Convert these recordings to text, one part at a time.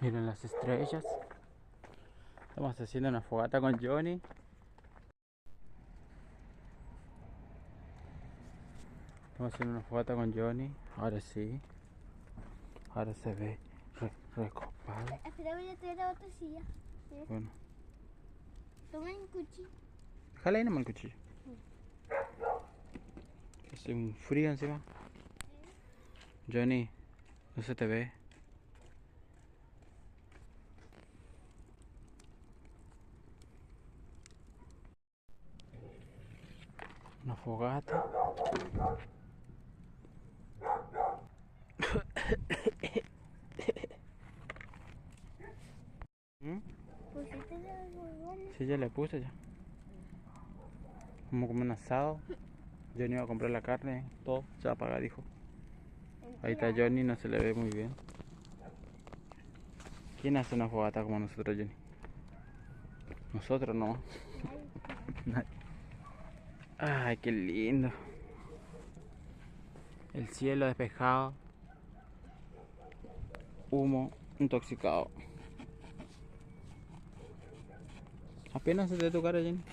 Miren las estrellas. Estamos haciendo una fogata con Johnny. Estamos haciendo una fogata con Johnny. Ahora sí. Ahora se ve recopado. Espera, voy a traer la otra silla. ¿Sí? Bueno. Toma un cuchillo. Déjale ahí nomás el cuchillo. Hace un frío encima. Johnny, no se te ve. Una fogata. ¿Pusiste los borbones? Sí, ya le puse ya. Vamos a comer un asado. Johnny va a comprar la carne, todo. Se va a pagar, dijo. Ahí está Johnny, no se le ve muy bien. ¿Quién hace una fogata como nosotros, Johnny? Nosotros no. Ay, qué lindo. El cielo despejado. Humo intoxicado. Apenas se te ve tu cara, Jenny.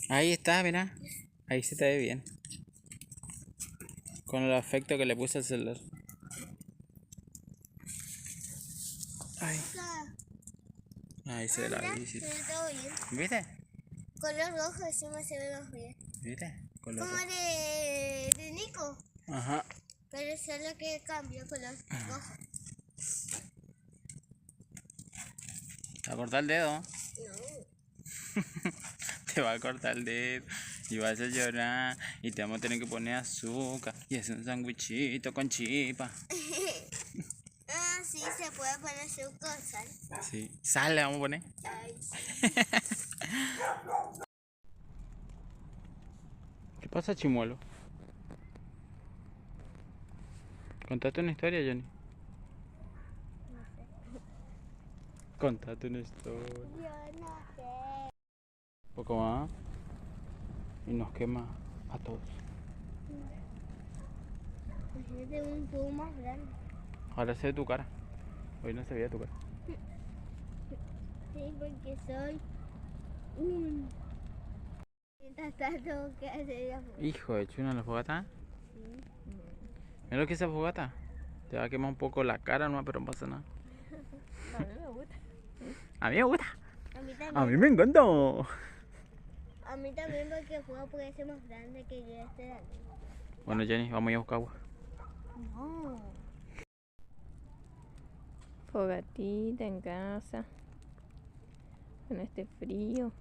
Ahí está, mira. Ahí se te ve bien. Con el efecto que le puse al celular. Ay. Ahí se ve la bici. Se ve todo bien. ¿Viste? Color rojo encima se ve más bien. ¿Viste? Color Como rojo. de Nico. Ajá. Pero solo que cambia color rojo. ¿Te va a cortar el dedo? No. Te va a cortar el dedo. Y vas a llorar. Y te vamos a tener que poner azúcar. Y hacer un sándwichito con chipa. Ah, sí, se puede poner su cosa. Sí. Sal le vamos a poner. Ay. ¿Qué pasa, chimuelo? Contate una historia, Johnny. No sé. Contate una historia. Yo no sé. Un poco más. Y nos quema a todos. Imagínate un tubo más grande. Ahora se ve tu cara. Hoy no se veía tu cara. Sí, porque soy un... Mientras tanto, ¿qué hacer la fogata? Hijo de chuna, la fogata. Sí. Mira lo que es esa fogata. Te va a quemar un poco la cara, no, pero no pasa nada. A mí me gusta. A mí me gusta. A mí también. A mí me encanta. A mí también porque el juego puede ser más grande que yo este de aquí. Bueno, Jenny, vamos a ir a buscar agua. No. Fogatita en casa. Con este frío.